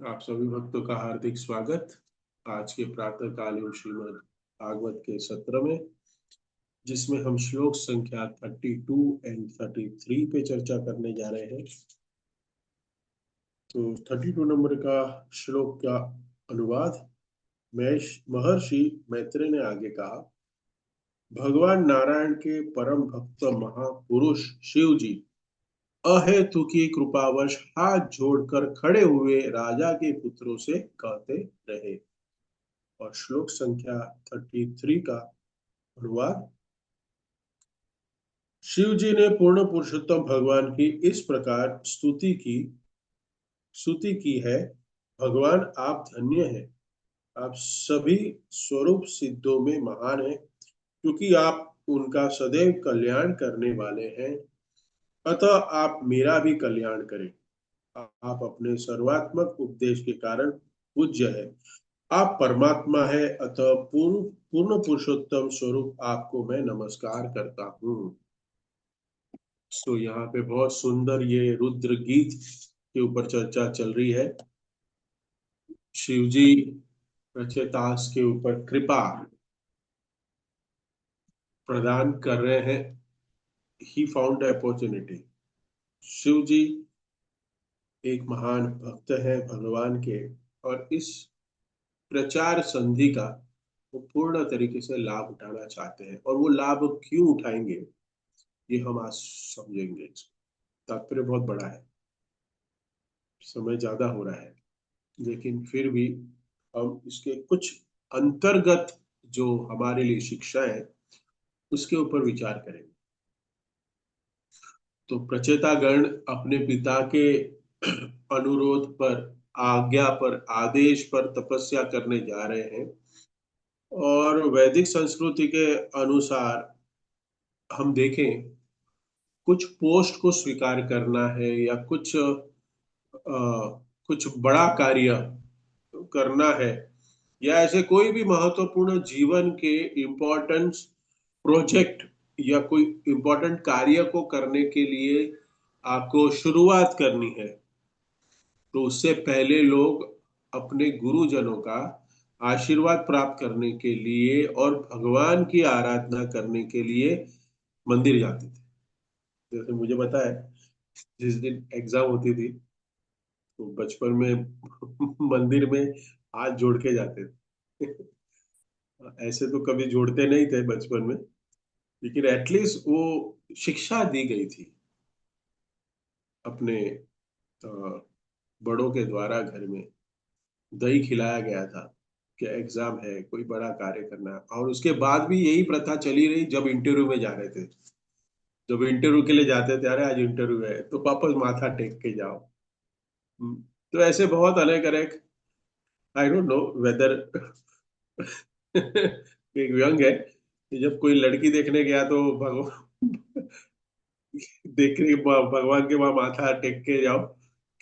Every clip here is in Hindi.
आप सभी भक्तों का हार्दिक स्वागत। आज के प्रातःकालीन श्रीमद् भागवत के सत्र में, जिसमें हम श्लोक संख्या 32 एंड 33 पे चर्चा करने जा रहे हैं। तो 32 नंबर का श्लोक का अनुवाद मैं महर्षि मैत्रेय ने आगे कहा। भगवान नारायण के परम भक्त महापुरुष शिव जी अहेतु की कृपावश हाथ जोड़कर खड़े हुए राजा के पुत्रों से कहते रहे। और श्लोक संख्या 33 का अनुवाद। शिव जी ने पूर्ण पुरुषोत्तम भगवान की इस प्रकार स्तुति की है। भगवान आप धन्य हैं। आप सभी स्वरूप सिद्धों में महान हैं, क्योंकि आप उनका सदैव कल्याण करने वाले हैं। अतः आप मेरा भी कल्याण करें। आप अपने सर्वात्मक उपदेश के कारण पूज्य है। आप परमात्मा है, अतः पूर्ण पूर्ण पुरुषोत्तम स्वरूप आपको मैं नमस्कार करता हूँ। तो यहाँ पे बहुत सुंदर ये रुद्र गीत के ऊपर चर्चा चल रही है। शिवजी रचयितास के ऊपर कृपा प्रदान कर रहे हैं। He found opportunity. Shiv ji एक महान भक्त है भगवान के, और इस प्रचार संधि का वो पूर्ण तरीके से लाभ उठाना चाहते हैं। और वो लाभ क्यों उठाएंगे, ये हम आज समझेंगे। तात्पर्य बहुत बड़ा है, समय ज्यादा हो रहा है, लेकिन फिर भी हम इसके कुछ अंतर्गत जो हमारे लिए शिक्षा है उसके ऊपर विचार करेंगे। तो प्रचेतागण अपने पिता के अनुरोध पर, आज्ञा पर, आदेश पर तपस्या करने जा रहे हैं। और वैदिक संस्कृति के अनुसार हम देखें, कुछ पोस्ट को स्वीकार करना है या कुछ बड़ा कार्य करना है, या ऐसे कोई भी महत्वपूर्ण जीवन के इम्पोर्टेंस प्रोजेक्ट या कोई इम्पोर्टेंट कार्य को करने के लिए आपको शुरुआत करनी है, तो उससे पहले लोग अपने गुरुजनों का आशीर्वाद प्राप्त करने के लिए और भगवान की आराधना करने के लिए मंदिर जाते थे। जैसे मुझे पता है, जिस दिन एग्जाम होती थी तो बचपन में मंदिर में हाथ जोड़ के जाते थे। ऐसे तो कभी जोड़ते नहीं थे बचपन में, लेकिन एटलीस्ट वो शिक्षा दी गई थी अपने अ, बड़ों के द्वारा। घर में दही खिलाया गया था कि एग्जाम है, कोई बड़ा कार्य करना है। और उसके बाद भी यही प्रथा चली रही। जब इंटरव्यू में जा रहे थे, जब इंटरव्यू के लिए जाते थे, अरे आज इंटरव्यू है, तो वापस माथा टेक के जाओ। तो ऐसे बहुत अनेक अनेक, आई डोंट नो वेदर एक व्यंग है कि जब कोई लड़की देखने गया तो भगवान देखने भगवान के वहां माथा टेक के जाओ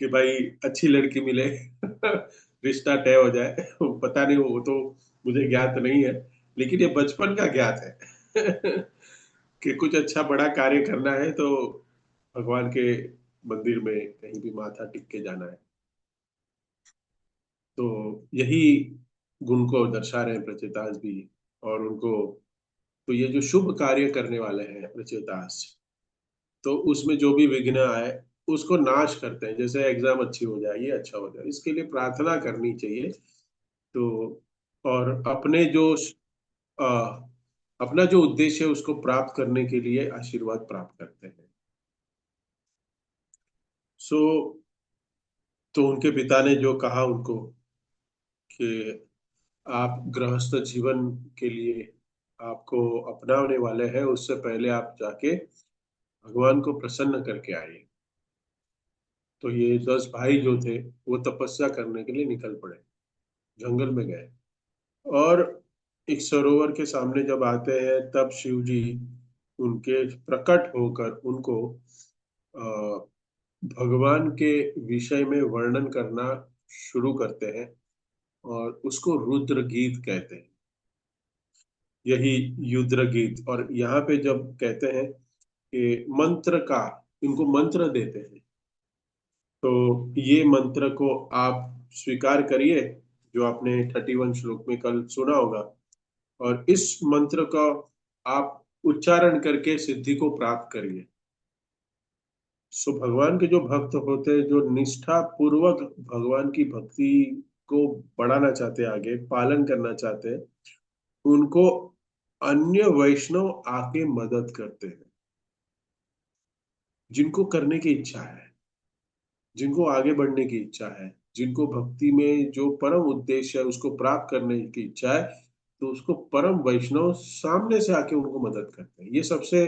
कि भाई अच्छी लड़की मिले, रिश्ता तय हो जाए। पता नहीं, वो तो मुझे ज्ञात नहीं है, लेकिन ये बचपन का ज्ञात है कि कुछ अच्छा बड़ा कार्य करना है तो भगवान के मंदिर में कहीं भी माथा टेक के जाना है। तो यही गुण को दर्शा रहे हैं प्रचेतास भी। और उनको, तो ये जो शुभ कार्य करने वाले हैं प्रचेतास, तो उसमें जो भी विघ्न आए उसको नाश करते हैं। जैसे एग्जाम अच्छी हो जाए, ये अच्छा हो जाए, इसके लिए प्रार्थना करनी चाहिए। तो और अ, अपना जो उद्देश्य है उसको प्राप्त करने के लिए आशीर्वाद प्राप्त करते हैं। सो तो उनके पिता ने जो कहा उनको कि आप गृहस्थ जीवन के लिए आपको अपनाने वाले हैं, उससे पहले आप जाके भगवान को प्रसन्न करके आइए। तो ये 10 भाई जो थे वो तपस्या करने के लिए निकल पड़े, जंगल में गए। और एक सरोवर के सामने जब आते हैं, तब शिव जी उनके प्रकट होकर उनको अ, भगवान के विषय में वर्णन करना शुरू करते हैं, और उसको रुद्र गीत कहते हैं। यही युद्र गीत। और यहाँ पे जब कहते हैं कि मंत्र का, इनको मंत्र देते हैं, तो ये मंत्र को आप स्वीकार करिए जो आपने 31 श्लोक में कल सुना होगा, और इस मंत्र का आप उच्चारण करके सिद्धि को प्राप्त करिए। सो भगवान के जो भक्त होते हैं, जो निष्ठा पूर्वक भगवान की भक्ति को बढ़ाना चाहते हैं, आगे पालन करना चाहते हैं, उनको अन्य वैष्णव आके मदद करते हैं। जिनको करने की इच्छा है, जिनको आगे बढ़ने की इच्छा है, जिनको भक्ति में जो परम उद्देश्य है उसको प्राप्त करने की इच्छा है, तो उसको परम वैष्णव सामने से आके उनको मदद करते हैं। ये सबसे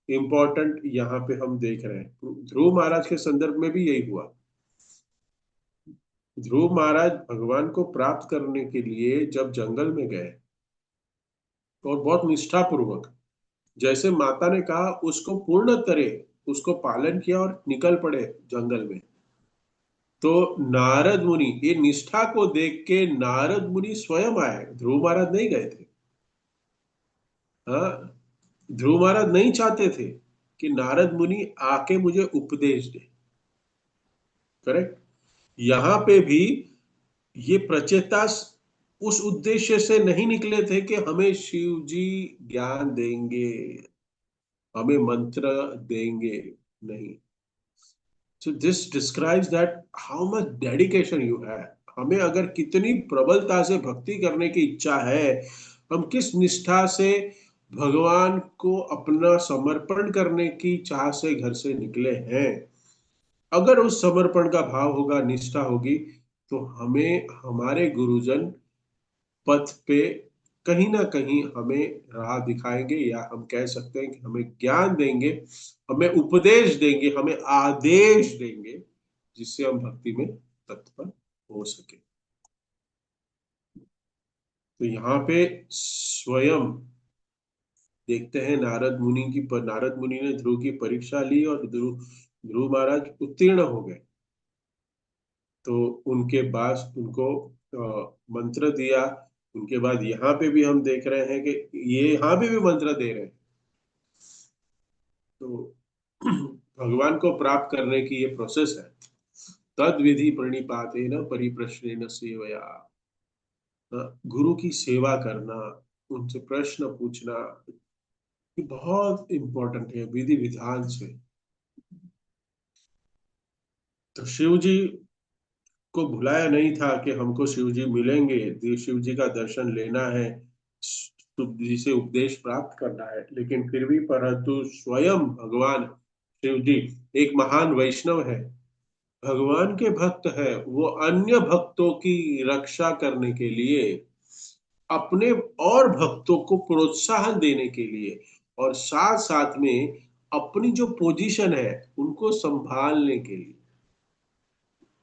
इम्पोर्टेंट यहाँ पे हम देख रहे हैं। ध्रुव महाराज के संदर्भ में भी यही हुआ। ध्रुव महाराज भगवान को प्राप्त करने के लिए जब जंगल में गए, और बहुत निष्ठा पूर्वक, जैसे माता ने कहा उसको पूर्ण तरह उसको पालन किया और निकल पड़े जंगल में। तो नारद मुनि, ये निष्ठा को देख के नारद मुनि स्वयं आए, ध्रुव महाराज नहीं गए थे। हाँ, ध्रुव महाराज नहीं चाहते थे कि नारद मुनि आके मुझे उपदेश दे। करेक्ट। यहाँ पे भी ये प्रचेता उस उद्देश्य से नहीं निकले थे कि हमें शिव जी ज्ञान देंगे, हमें मंत्र देंगे, नहीं। So this describes that how much dedication you have. हमें अगर कितनी प्रबलता से भक्ति करने की इच्छा है, हम किस निष्ठा से भगवान को अपना समर्पण करने की चाह से घर से निकले हैं, अगर उस समर्पण का भाव होगा, निष्ठा होगी, तो हमें हमारे गुरुजन पथ पे कहीं ना कहीं हमें राह दिखाएंगे, या हम कह सकते हैं कि हमें ज्ञान देंगे, हमें उपदेश देंगे, हमें आदेश देंगे, जिससे हम भक्ति में तत्पर हो सके। तो यहाँ पे स्वयं देखते हैं नारद मुनि ने ध्रुव की परीक्षा ली, और ध्रुव ध्रुव महाराज उत्तीर्ण हो गए। तो उनके बाद उनको मंत्र दिया। उनके बाद यहाँ पे भी हम देख रहे हैं कि ये यहाँ पे भी मंत्र दे रहे हैं। तो भगवान को प्राप्त करने की ये प्रोसेस है। तद विधि प्रणिपातेन परिप्रश्नेन सेवया। गुरु की सेवा करना, उनसे प्रश्न पूछना, ये बहुत इंपॉर्टेंट है विधि विधान से। तो शिव जी को भुलाया नहीं था कि हमको शिव जी मिलेंगे, शिव जी का दर्शन लेना है, शिव जी से उपदेश प्राप्त करना है, लेकिन फिर भी परंतु स्वयं भगवान शिव जी एक महान वैष्णव है, भगवान के भक्त है। वो अन्य भक्तों की रक्षा करने के लिए, अपने और भक्तों को प्रोत्साहन देने के लिए, और साथ साथ में अपनी जो पोजीशन है उनको संभालने के लिए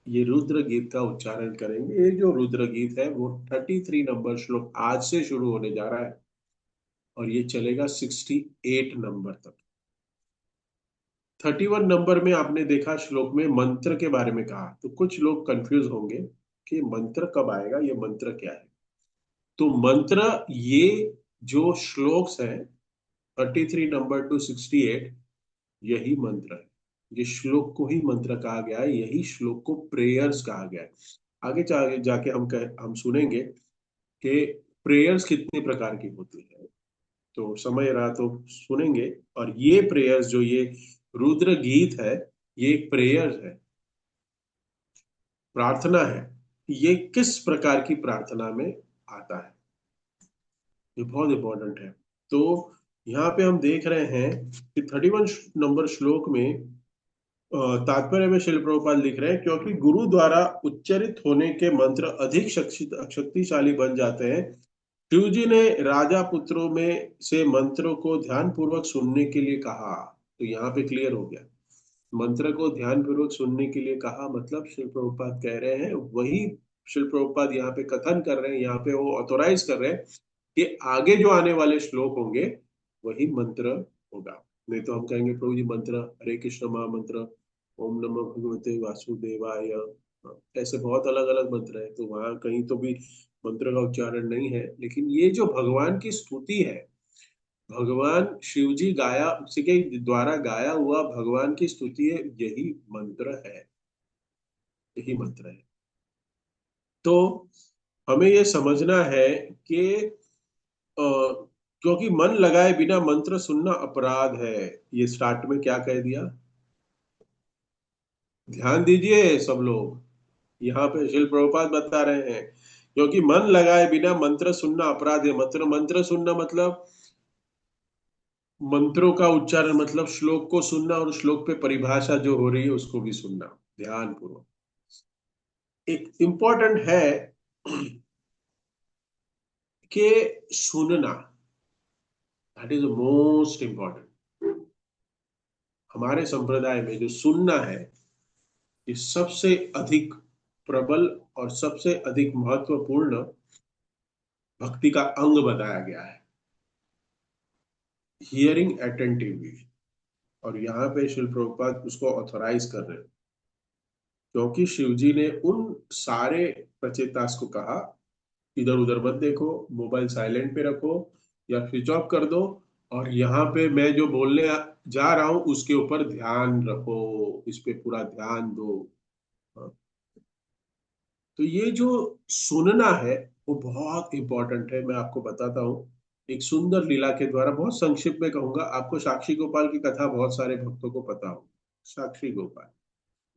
ये रुद्र गीत का उच्चारण करेंगे। ये जो रुद्र गीत है वो 33 नंबर श्लोक आज से शुरू होने जा रहा है, और ये चलेगा 68 नंबर तक। 31 नंबर में आपने देखा श्लोक में मंत्र के बारे में कहा, तो कुछ लोग कंफ्यूज होंगे कि मंत्र कब आएगा, ये मंत्र क्या है। तो मंत्र, ये जो श्लोक्स है 33 नंबर टू 68, यही मंत्र है। ये श्लोक को ही मंत्र कहा गया है, यही श्लोक को प्रेयर्स कहा गया है। आगे जाके हम सुनेंगे कि प्रेयर्स कितने प्रकार की होती है, तो समय रहा तो सुनेंगे। और ये प्रेयर्स, जो ये रुद्र गीत है, ये एक प्रेयर है, प्रार्थना है। ये किस प्रकार की प्रार्थना में आता है, ये बहुत इंपॉर्टेंट है। तो यहाँ पे हम देख रहे हैं कि 31 नंबर श्लोक में तात्पर्य में शिल प्रभुपाद लिख रहे हैं, क्योंकि गुरु द्वारा उच्चरित होने के मंत्र अधिक शक्तिशाली बन जाते हैं, शिव जी ने राजा पुत्रों में से मंत्रों को ध्यान पूर्वक सुनने के लिए कहा। तो यहाँ पे क्लियर हो गया, मंत्र को ध्यान पूर्वक सुनने के लिए कहा, मतलब शिल प्रभुपाद कह रहे हैं वही। शिल प्रभुपाद यहाँ पे कथन कर रहे हैं, यहाँ पे वो ऑथोराइज कर रहे हैं कि आगे जो आने वाले श्लोक होंगे वही मंत्र होगा। नहीं तो हम कहेंगे प्रभु जी मंत्र हरे कृष्ण महामंत्र, ओम नमः भगवते वासुदेवाय, ऐसे बहुत अलग अलग मंत्र है, तो वहां कहीं तो भी मंत्र का उच्चारण नहीं है। लेकिन ये जो भगवान की स्तुति है, भगवान शिव जी गाया, उसी के द्वारा गाया हुआ भगवान की स्तुति है, यही मंत्र है, यही मंत्र है। तो हमें ये समझना है कि क्योंकि मन लगाए बिना मंत्र सुनना अपराध है। ये स्टार्ट में क्या कह दिया? ध्यान दीजिए सब लोग, यहाँ पे शिल प्रभुपाद बता रहे हैं क्योंकि मन लगाए बिना मंत्र सुनना अपराध है। मंत्र मंत्र सुनना मतलब मंत्रों का उच्चारण, मतलब श्लोक को सुनना और श्लोक पे परिभाषा जो हो रही है उसको भी सुनना ध्यान पूर्वक। एक इम्पोर्टेंट है कि सुनना, that is the most important. हमारे संप्रदाय में जो सुनना है ये सबसे अधिक प्रबल और सबसे अधिक महत्वपूर्ण भक्ति का अंग बताया गया है, हियरिंग अटेंटिवली। और यहाँ पे शिल प्रभुपाद उसको ऑथोराइज कर रहे हैं क्योंकि शिव जी ने उन सारे प्रचेतास को कहा इधर उधर मत देखो, मोबाइल साइलेंट पे रखो या स्विच ऑफ कर दो, और यहाँ पे मैं जो बोलने जा रहा हूं उसके ऊपर ध्यान रखो, इस पे पूरा ध्यान दो। तो ये जो सुनना है वो बहुत इंपॉर्टेंट है। मैं आपको बताता हूँ एक सुंदर लीला के द्वारा, बहुत संक्षिप्त में कहूंगा। आपको साक्षी गोपाल की कथा बहुत सारे भक्तों को पता हो, साक्षी गोपाल,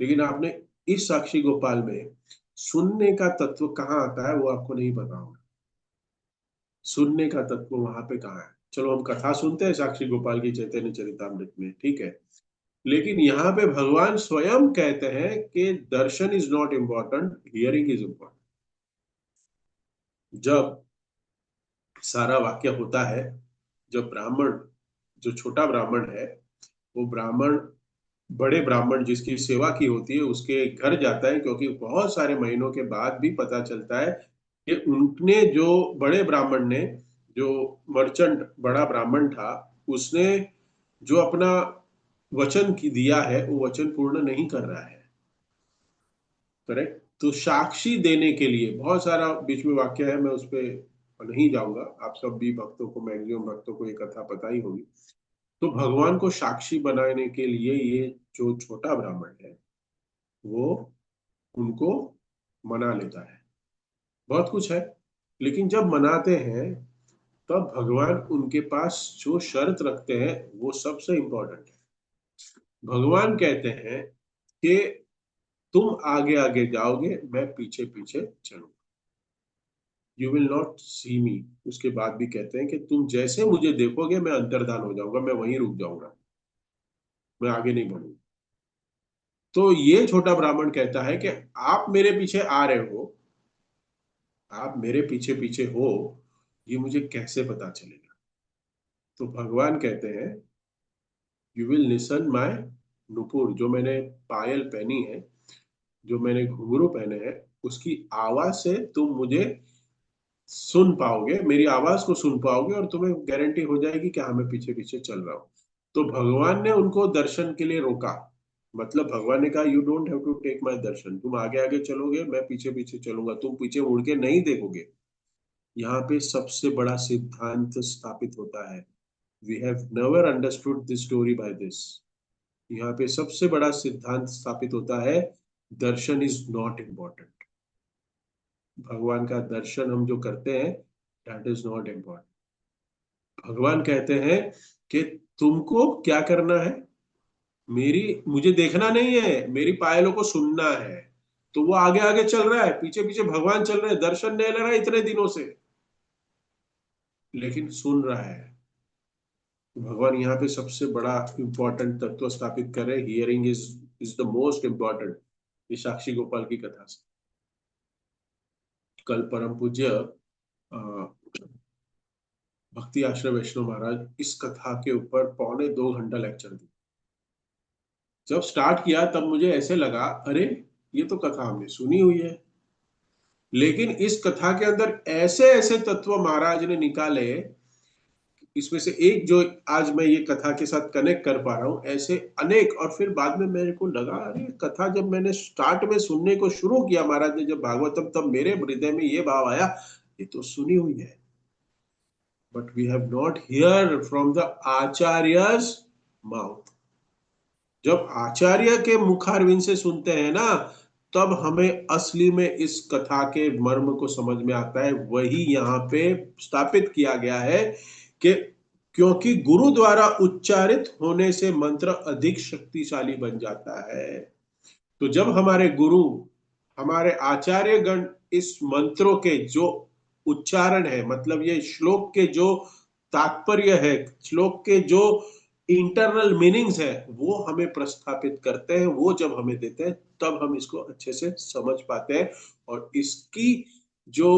लेकिन आपने इस साक्षी गोपाल में सुनने का तत्व कहाँ आता है वो आपको नहीं पता होगा। सुनने का तत्व वहां पे कहाँ है? चलो हम कथा सुनते हैं साक्षी गोपाल की चैतन्य चरितामृत में, ठीक है, लेकिन यहाँ पे भगवान स्वयं कहते हैं कि darshan is not important, hearing is important. जब सारा वाक्य होता है, जब ब्राह्मण, जो छोटा ब्राह्मण है, वो ब्राह्मण बड़े ब्राह्मण जिसकी सेवा की होती है उसके घर जाता है, क्योंकि बहुत सारे महीनों के बाद भी पता चलता है कि उनने जो बड़े ब्राह्मण ने, जो मर्चेंट बड़ा ब्राह्मण था, उसने जो अपना वचन की दिया है वो वचन पूर्ण नहीं कर रहा है। करेक्ट। तो साक्षी देने के लिए बहुत सारा बीच में वाक्य है, मैं उस पर नहीं जाऊंगा। आप सब भी भक्तों को, मैक्सिमम भक्तों को ये कथा पता ही होगी। तो भगवान को साक्षी बनाने के लिए ये जो छोटा ब्राह्मण है वो उनको मना लेता है। बहुत कुछ है, लेकिन जब मनाते हैं तब भगवान उनके पास जो शर्त रखते हैं वो सबसे इंपॉर्टेंट है। भगवान कहते हैं कि तुम आगे आगे जाओगे, मैं पीछे पीछे चलूंगा, यू विल नॉट सी मी। उसके बाद भी कहते हैं कि तुम जैसे मुझे देखोगे मैं अंतर्धान हो जाऊंगा, मैं वहीं रुक जाऊंगा, मैं आगे नहीं बढ़ूंगा। तो ये छोटा ब्राह्मण कहता है कि आप मेरे पीछे आ रहे हो, आप मेरे पीछे पीछे हो, ये मुझे कैसे पता चलेगा? तो भगवान कहते हैं you will listen my Nupur, जो मैंने पायल पहनी है, जो मैंने घुंघरू पहने हैं, उसकी आवाज से तुम मुझे सुन पाओगे, मेरी आवाज को सुन पाओगे, और तुम्हें गारंटी हो जाएगी कि हाँ मैं पीछे पीछे चल रहा हूं। तो भगवान ने उनको दर्शन के लिए रोका। मतलब भगवान ने कहा you don't have to take my darshan, तुम आगे आगे चलोगे, मैं पीछे पीछे चलूंगा, तुम पीछे मुड़ के नहीं देखोगे। यहाँ पे सबसे बड़ा सिद्धांत स्थापित होता है। We have never understood this story by this. यहाँ पे सबसे बड़ा सिद्धांत स्थापित होता है, दर्शन इज नॉट इम्पोर्टेंट। भगवान का दर्शन हम जो करते हैं दैट इज नॉट इम्पोर्टेंट। भगवान कहते हैं कि तुमको क्या करना है, मेरी, मुझे देखना नहीं है, मेरी पायलों को सुनना है। तो वो आगे आगे चल रहा है, पीछे पीछे भगवान चल रहे हैं, दर्शन नहीं ले रहा है इतने दिनों से, लेकिन सुन रहा है। भगवान यहाँ पे सबसे बड़ा इंपॉर्टेंट तत्व स्थापित कर रहे हैं, hearing is the most important. ये साक्षी गोपाल की कथा से कल परम पूज्य भक्ति आश्रम वैष्णव महाराज इस कथा के ऊपर 1.25 घंटा लेक्चर दी। जब स्टार्ट किया तब मुझे ऐसे लगा अरे ये तो कथा हमने सुनी हुई है, लेकिन इस कथा के अंदर ऐसे ऐसे तत्व महाराज ने निकाले, इसमें से एक जो आज मैं ये कथा के साथ कनेक्ट कर पा रहा हूं, ऐसे अनेक। और फिर बाद में मेरे को लगा अरे कथा जब मैंने स्टार्ट में सुनने को शुरू किया महाराज ने जब भागवतम, तब मेरे हृदय में ये भाव आया ये तो सुनी हुई है, but we have not hear from the acharya's mouth. जब आचार्य के मुखारविंद से सुनते हैं ना, तब हमें असली में इस कथा के मर्म को समझ में आता है। वही यहाँ पे स्थापित किया गया है कि क्योंकि गुरु द्वारा उच्चारित होने से मंत्र अधिक शक्तिशाली बन जाता है। तो जब हमारे गुरु, हमारे आचार्य गण इस मंत्रों के जो उच्चारण है, मतलब ये श्लोक के जो तात्पर्य है, श्लोक के जो इंटरनल मीनिंग्स है, वो हमें प्रस्थापित करते हैं, वो जब हमें देते हैं तब हम इसको अच्छे से समझ पाते हैं। और इसकी जो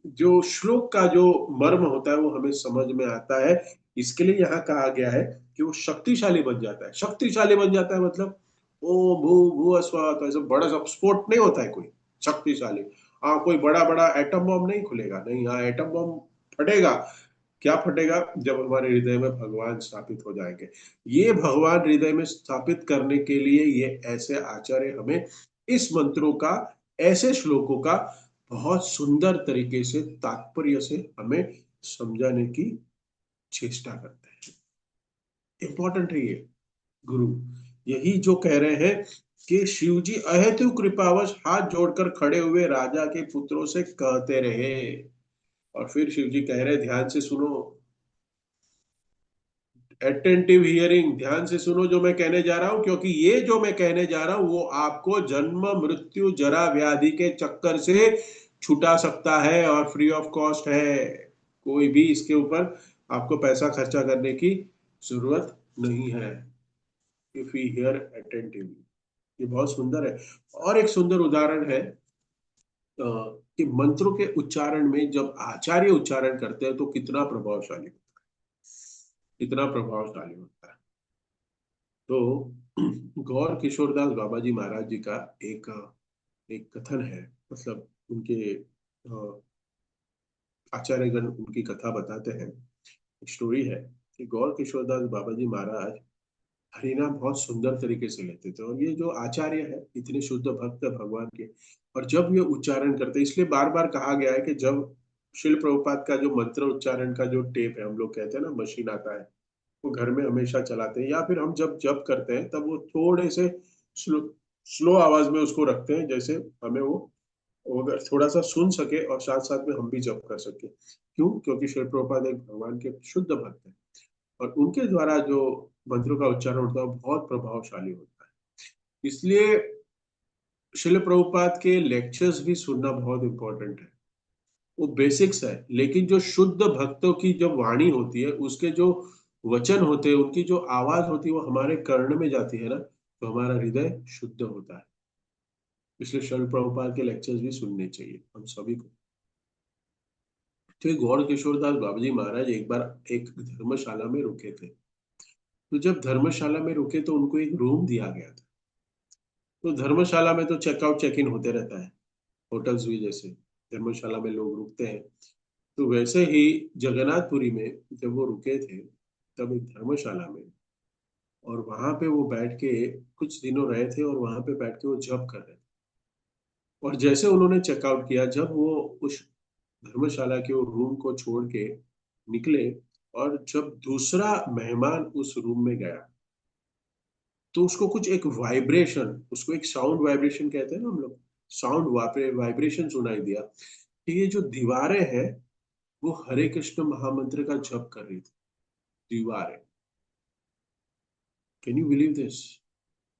जो श्लोक का जो मर्म होता है वो हमें समझ में आता है। इसके लिए यहाँ कहा गया है कि वो शक्तिशाली बन जाता है। शक्तिशाली बन जाता है मतलब ओ भू भू अस्वा, तो ऐसा बड़ा सा स्पोर्ट नहीं होता है कोई शक्तिशाली। हाँ, कोई बड़ा बड़ा एटम बम नहीं खुलेगा, नहीं, हाँ एटम बम फटेगा। क्या फटेगा? जब हमारे हृदय में भगवान स्थापित हो जाएंगे। ये भगवान हृदय में स्थापित करने के लिए ये ऐसे आचार्य हमें इस मंत्रों का, ऐसे श्लोकों का बहुत सुंदर तरीके से तात्पर्य से हमें समझाने की चेष्टा करते हैं। इंपॉर्टेंट है ये। गुरु यही जो कह रहे हैं कि शिव जी अहेतु कृपावश हाथ जोड़कर खड़े हुए राजा के पुत्रों से कहते रहे। और फिर शिव जी कह रहे, ध्यान से सुनो, अटेंटिव हियरिंग, ध्यान से सुनो जो मैं कहने जा रहा हूं, क्योंकि ये जो मैं कहने जा रहा हूं वो आपको जन्म मृत्यु जरा व्याधि के चक्कर से छुटा सकता है और फ्री ऑफ कॉस्ट है। कोई भी इसके ऊपर आपको पैसा खर्चा करने की जरूरत नहीं है। इफ यू हियर अटेंटिवली, ये बहुत सुंदर है। और एक सुंदर उदाहरण है कि मंत्रों के उच्चारण में जब आचार्य उच्चारण करते हैं तो कितना प्रभावशाली, कितना प्रभावशाली होता है। तो गौर किशोरदास बाबा जी महाराज जी का एक एक कथन है, मतलब उनके आचार्यगण उनकी कथा बताते हैं। एक स्टोरी है कि गौर किशोरदास बाबा जी महाराज हरिनाम बहुत सुंदर तरीके से लेते थे। और ये जो आचार्य है इतने शुद्ध भक्त है भगवान के, और जब ये उच्चारण करते, इसलिए बार बार कहा गया है कि जब शिल प्रभुपाद का जो मंत्र उच्चारण का जो टेप है, हम लोग कहते हैं ना मशीन आता है, वो घर में हमेशा चलाते हैं, या फिर हम जब जप करते हैं तब वो थोड़े से स्लो स्लो आवाज में उसको रखते हैं, जैसे हमें वो अगर थोड़ा सा सुन सके और साथ साथ में हम भी जप कर सके। क्यों? क्योंकि शिल प्रभुपाद एक भगवान के शुद्ध भक्त है, और उनके द्वारा जो मंत्रों का उच्चारण होता है वो बहुत प्रभावशाली होता है। इसलिए शिल प्रभुपाद के लेक्चर्स भी सुनना बहुत इंपॉर्टेंट है। वो बेसिक्स है, लेकिन जो शुद्ध भक्तों की जब वाणी होती है, उसके जो वचन होते हैं, उनकी जो आवाज होती है, वो हमारे कर्ण में जाती है ना, तो हमारा हृदय शुद्ध होता है। इसलिए शिल प्रभुपाद के लेक्चर्स भी सुनने चाहिए हम सभी को। तो ये गौड़ किशोरदास बाबा जी महाराज एक बार एक धर्मशाला में रुके थे। तो जब धर्मशाला में रुके तो उनको एक रूम दिया गया था। तो धर्मशाला में तो चेकआउट चेक इन होते रहता है, होटल्स भी जैसे धर्मशाला में लोग रुकते हैं। तो वैसे ही जगन्नाथपुरी में जब वो रुके थे, तब एक धर्मशाला में, और वहां पे वो बैठ के कुछ दिनों रहे थे, और वहां पे बैठ के वो जप कर रहे थे। और जैसे उन्होंने चेकआउट किया, जब वो उस धर्मशाला के वो रूम को छोड़ के निकले, और जब दूसरा मेहमान उस रूम में गया, तो उसको कुछ एक वाइब्रेशन, उसको एक साउंड वाइब्रेशन कहते हैं ना हम लोग, साउंड वाइब्रेशन सुनाई दिया कि ये जो दीवारें हैं वो हरे कृष्ण महामंत्र का जप कर रही थी, दीवारें। Can you believe this?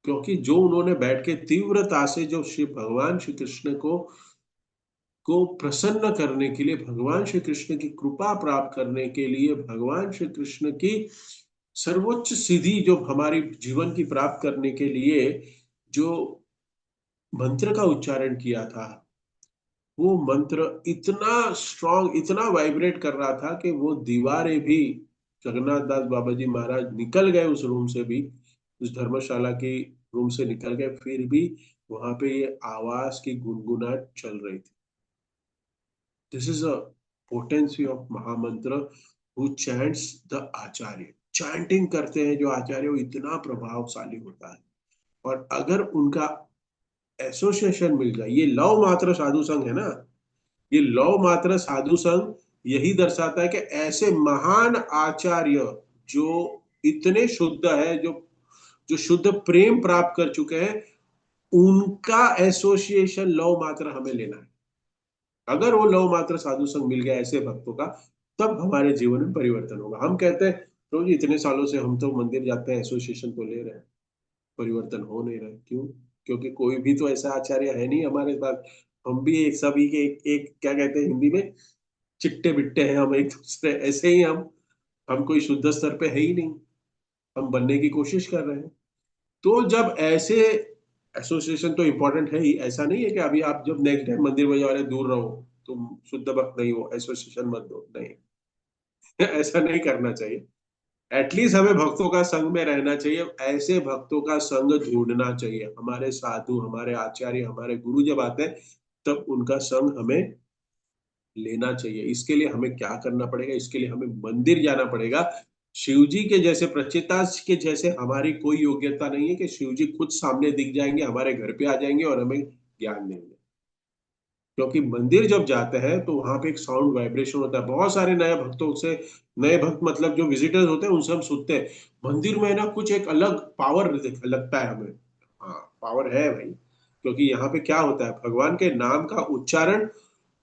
क्योंकि जो उन्होंने बैठ के तीव्रता से जो श्री भगवान श्री कृष्ण को प्रसन्न करने के लिए, भगवान श्री कृष्ण की कृपा प्राप्त करने के लिए, भगवान श्री कृष्ण की सर्वोच्च सिद्धि जो हमारी जीवन की प्राप्त करने के लिए जो मंत्र का उच्चारण किया था, वो मंत्र इतना स्ट्रांग, इतना वाइब्रेट कर रहा था कि वो दीवारें भी, जगन्नाथ दास बाबा जी महाराज निकल गए उस रूम से भी, उस धर्मशाला की रूम से निकल गए, फिर भी वहां पे ये आवाज की गुनगुनाहट चल रही थी। This is a potency of mahamantra who chants the acharya. Chanting करते हैं जो आचार्य, वो इतना प्रभावशाली होता है। और अगर उनका एसोसिएशन मिल जाए, ये लव मात्र साधु संघ है ना, ये लव मात्र साधु संघ यही दर्शाता है कि ऐसे महान आचार्य जो इतने शुद्ध है, जो जो शुद्ध प्रेम प्राप्त कर चुके हैं, उनका एसोसिएशन लव मात्र हमें लेना है। अगर वो लव मात्र साधु संग मिल गया ऐसे भक्तों का, तब हमारे जीवन में परिवर्तन होगा। हम कहते हैं तो जी इतने सालों से हम तो मंदिर जाते हैं, एसोसिएशन तो ले रहे हैं, परिवर्तन हो नहीं रहा है। क्यों? क्योंकि कोई भी तो ऐसा आचार्य है नहीं हमारे पास। हम भी एक सभी के एक क्या कहते हैं हिंदी में, चिट्टे बिट्टे हैं हम एक दूसरे, ऐसे ही हम कोई शुद्ध स्तर पे है ही नहीं। हम बनने की कोशिश कर रहे हैं। तो जब ऐसे एसोसिएशन तो इम्पोर्टेंट है ही, ऐसा नहीं है कि अभी आप जब नेक्स्ट टाइम मंदिर में जा रहे दूर रहो, तुम शुद्ध भक्त नहीं हो, एसोसिएशन मत दो, नहीं। ऐसा नहीं करना चाहिए। एटलीस्ट हमें भक्तों का संग में रहना चाहिए, ऐसे भक्तों का संग ढूंढना चाहिए। हमारे साधु, हमारे आचार्य, हमारे गुरु जब आते हैं, तब उनका संग हमें लेना चाहिए। इसके लिए हमें क्या करना पड़ेगा? इसके लिए हमें मंदिर जाना पड़ेगा। शिव जी के जैसे, प्रचेता के जैसे हमारी कोई योग्यता नहीं है कि शिव जी खुद सामने दिख जाएंगे, हमारे घर पे आ जाएंगे और हमें ज्ञान देंगे। क्योंकि मंदिर जब जाते हैं तो वहां पे एक साउंड वाइब्रेशन होता है। बहुत सारे नए भक्तों से, नए भक्त मतलब जो विजिटर्स होते हैं उनसे हम सुनते हैं, मंदिर में ना कुछ एक अलग पावर लगता है हमें। हाँ, पावर है भाई। क्योंकि यहाँ पे क्या होता है, भगवान के नाम का उच्चारण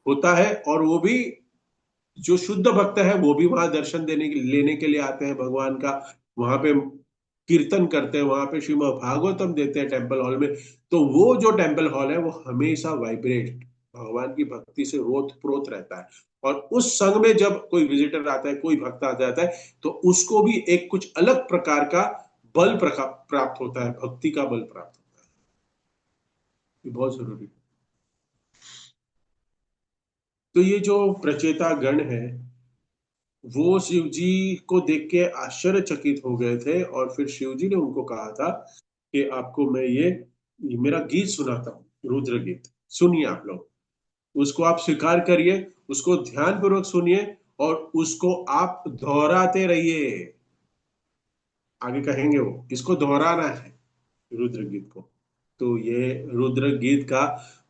होता है, और वो भी जो शुद्ध भक्त है वो भी वहां दर्शन लेने के लिए आते हैं भगवान का। वहां पे कीर्तन करते हैं, वहां पे श्रीमद् भागवतम देते हैं टेम्पल हॉल में। तो वो जो टेम्पल हॉल है वो हमेशा वाइब्रेट, भगवान की भक्ति से रोत प्रोत रहता है। और उस संग में जब कोई विजिटर आता है, कोई भक्त आ जाता है, तो उसको भी एक कुछ अलग प्रकार का बल प्राप्त होता है, भक्ति का बल प्राप्त होता है। ये बहुत जरूरी है। तो ये जो प्रचेता गण है, वो शिव जी को देख के आश्चर्यचकित हो गए थे, और फिर शिव जी ने उनको कहा था कि आपको मैं ये मेरा गीत सुनाता हूँ, रुद्र गीत। सुनिए आप लोग, उसको आप स्वीकार करिए, उसको ध्यान पूर्वक सुनिए, और उसको आप दोहराते रहिए। आगे कहेंगे वो, इसको दोहराना है रुद्र गीत को। तो ये रुद्र गीत का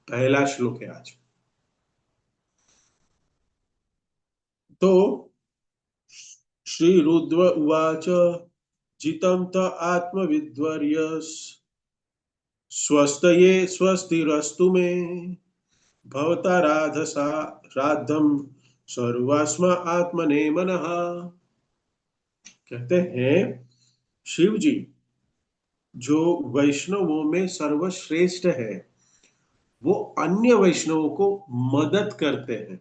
पहला श्लोक है आज। तो श्री रुद्र उवाच, जितं त आत्मविद्वर्य स्वस्तये स्वस्तिरस्तु मे, भवता राधसा राधम सर्वास्म आत्मने मनः। कहते हैं शिव जी जो वैष्णवों में सर्वश्रेष्ठ है, वो अन्य वैष्णवों को मदद करते हैं।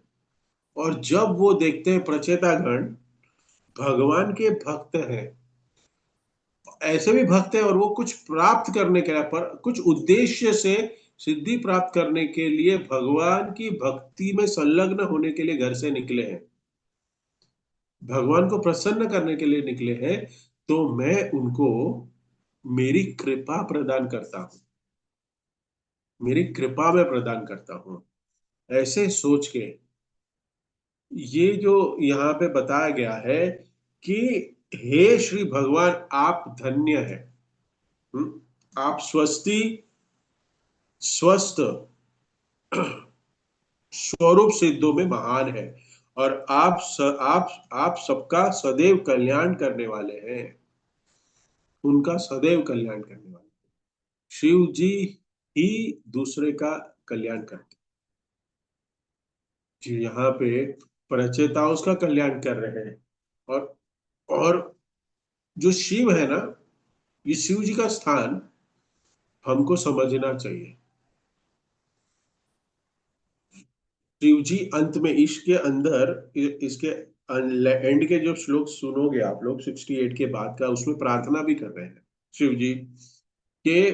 और जब वो देखते हैं प्रचेतागण भगवान के भक्त हैं, ऐसे भी भक्त हैं, और वो कुछ प्राप्त करने के लिए, पर कुछ उद्देश्य से सिद्धि प्राप्त करने के लिए भगवान की भक्ति में संलग्न होने के लिए घर से निकले हैं, भगवान को प्रसन्न करने के लिए निकले हैं, तो मैं उनको मेरी कृपा प्रदान करता हूं, मेरी कृपा में प्रदान करता हूं। ऐसे सोच के ये जो यहाँ पे बताया गया है कि हे श्री भगवान, आप धन्य है। आप स्वस्ति, स्वस्थ, स्वरूप सिद्धों में महान है, और आप सबका सदैव कल्याण करने वाले हैं, उनका सदैव कल्याण करने वाले। शिव जी ही दूसरे का कल्याण करते जी। यहाँ पे प्रचेताओं का कल्याण कर रहे हैं। और जो शिव है ना, ये शिव जी का स्थान हमको समझना चाहिए। शिव जी अंत में इसके अंदर, इसके एंड के जो श्लोक सुनोगे आप लोग 68 के बाद का, उसमें प्रार्थना भी कर रहे हैं शिव जी के,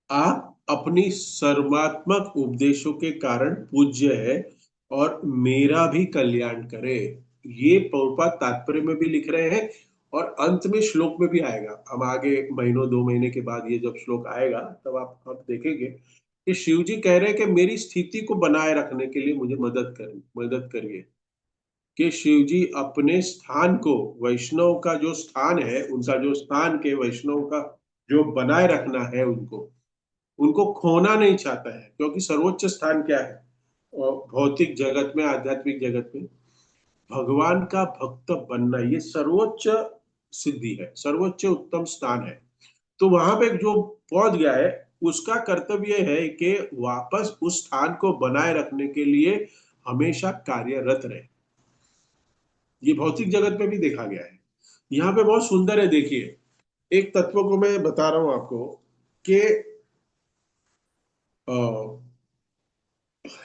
आप अपनी सर्वात्मक उपदेशों के कारण पूज्य है, और मेरा भी कल्याण करे। ये पौपा तात्पर्य में भी लिख रहे हैं, और अंत में श्लोक में भी आएगा। हम आगे महीनों 2 महीने के बाद ये जब श्लोक आएगा, तब आप देखेंगे कि शिव जी कह रहे हैं कि मेरी स्थिति को बनाए रखने के लिए मुझे मदद करिए। कि शिव जी अपने स्थान को, वैष्णव का जो स्थान है, उनका जो स्थान के वैष्णव का जो बनाए रखना है, उनको उनको खोना नहीं चाहता है। क्योंकि सर्वोच्च स्थान क्या है, और भौतिक जगत में, आध्यात्मिक जगत में भगवान का भक्त बनना, ये सर्वोच्च सिद्धि है, सर्वोच्च उत्तम स्थान है। तो वहां पे जो पहुंच गया है, उसका कर्तव्य है कि वापस उस स्थान को बनाए रखने के लिए हमेशा कार्यरत रहे। ये भौतिक जगत में भी देखा गया है। यहाँ पे बहुत सुंदर है, देखिए, एक तत्व को मैं बता रहा हूं आपको कि अ,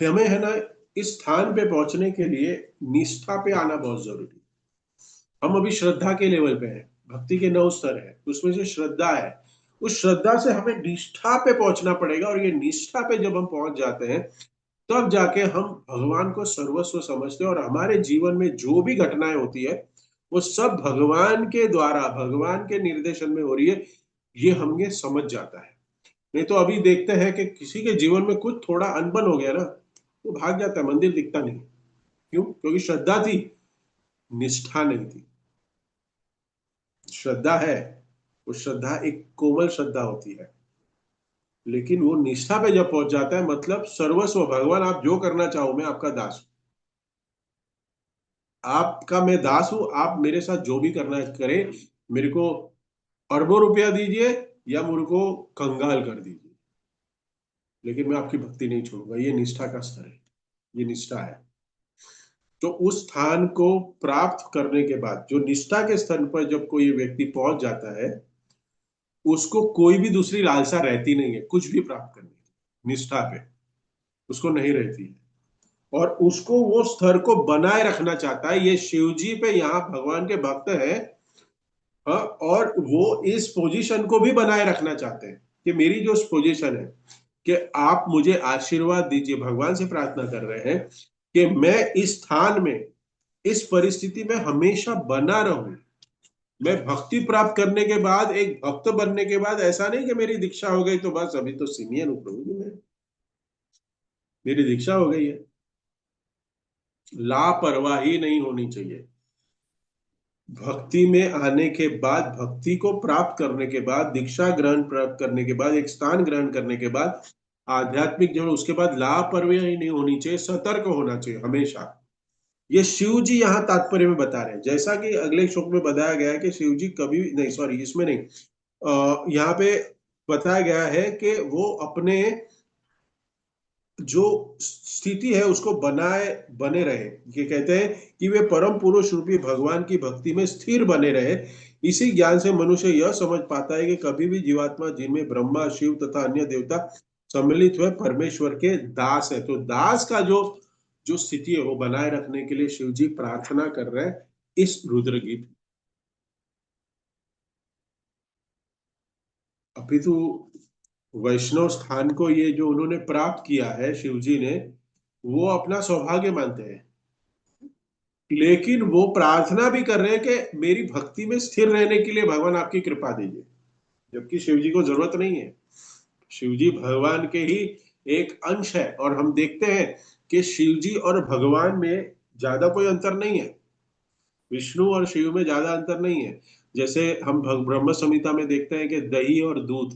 हमें है ना, इस स्थान पे पहुंचने के लिए निष्ठा पे आना बहुत जरूरी है। हम अभी श्रद्धा के लेवल पे हैं, भक्ति के 9 स्तर है, उसमें से श्रद्धा है। उस श्रद्धा से हमें निष्ठा पे पहुंचना पड़ेगा, और ये निष्ठा पे जब हम पहुंच जाते हैं, तब जाके हम भगवान को सर्वस्व समझते हैं, और हमारे जीवन में जो भी घटनाएं होती है वो सब भगवान के द्वारा, भगवान के निर्देशन में हो रही है, ये हमें समझ जाता है। नहीं तो अभी देखते हैं कि किसी के जीवन में कुछ थोड़ा अनबन हो गया ना, वो भाग जाता है, मंदिर दिखता नहीं। क्यों? क्योंकि श्रद्धा थी, निष्ठा नहीं थी। श्रद्धा है, वो श्रद्धा एक कोमल श्रद्धा होती है, लेकिन वो निष्ठा पे जब पहुंच जाता है, मतलब सर्वस्व, भगवान आप जो करना चाहो, मैं आपका दास हूं, आपका मैं दास हूं, आप मेरे साथ जो भी करना है करे, मेरे को अरबों रुपया दीजिए या मेरे को कंगाल कर दीजिए, लेकिन मैं आपकी भक्ति नहीं छोड़ूंगा। ये निष्ठा का स्तर है, ये निष्ठा है। तो उस स्थान को प्राप्त करने के बाद, जो निष्ठा के स्तर पर जब कोई व्यक्ति पहुंच जाता है, उसको कोई भी दूसरी लालसा रहती नहीं है कुछ भी प्राप्त करने की, निष्ठा पे उसको नहीं रहती है। और उसको वो स्तर को बनाए रखना चाहता है। ये शिव जी पे यहाँ भगवान के भक्त हैं, हाँ, और वो इस पोजीशन को भी बनाए रखना चाहते हैं कि मेरी जो पोजीशन है, कि आप मुझे आशीर्वाद दीजिए, भगवान से प्रार्थना कर रहे हैं कि मैं इस स्थान में, इस परिस्थिति में हमेशा बना रहूं। मैं भक्ति प्राप्त करने के बाद, एक भक्त बनने के बाद, ऐसा नहीं कि मेरी दीक्षा हो गई तो बस अभी तो सीनियर हूं प्रभु जी मैं, मेरी दीक्षा हो गई है। लापरवाही नहीं होनी चाहिए। भक्ति में आने के बाद, भक्ति को प्राप्त करने के बाद, दीक्षा ग्रहण प्राप्त करने के बाद, एक स्थान ग्रहण करने के बाद, आध्यात्मिक जो, उसके बाद लापरवाही नहीं होनी चाहिए, सतर्क होना चाहिए हमेशा। ये शिव जी यहाँ तात्पर्य में बता रहे हैं, जैसा कि अगले श्लोक में बताया गया है कि शिव जी कभी नहीं, सॉरी इसमें नहीं, यहाँ पे बताया गया है कि वो अपने जो स्थिति है उसको बनाए बने रहे। ये कहते हैं कि वे परम पुरुष रूपी भगवान की भक्ति में स्थिर बने रहे। इसी ज्ञान से मनुष्य यह समझ पाता है कि कभी भी जीवात्मा, जिनमें ब्रह्मा, शिव तथा अन्य देवता सम्मिलित हुए, परमेश्वर के दास है। तो दास का जो जो स्थिति है वो बनाए रखने के लिए शिव जी प्रार्थना कर रहे हैं इस रुद्र गीत। अभी तो वैष्णव स्थान को, ये जो उन्होंने प्राप्त किया है शिव जी ने, वो अपना सौभाग्य मानते हैं, लेकिन वो प्रार्थना भी कर रहे हैं कि मेरी भक्ति में स्थिर रहने के लिए भगवान आपकी कृपा दीजिए, जबकि शिव जी को जरूरत नहीं है। शिव जी भगवान के ही एक अंश है, और हम देखते हैं कि शिव जी और भगवान में ज्यादा कोई अंतर नहीं है, विष्णु और शिव में ज्यादा अंतर नहीं है। जैसे हम ब्रह्म संहिता में देखते हैं कि दही और दूध,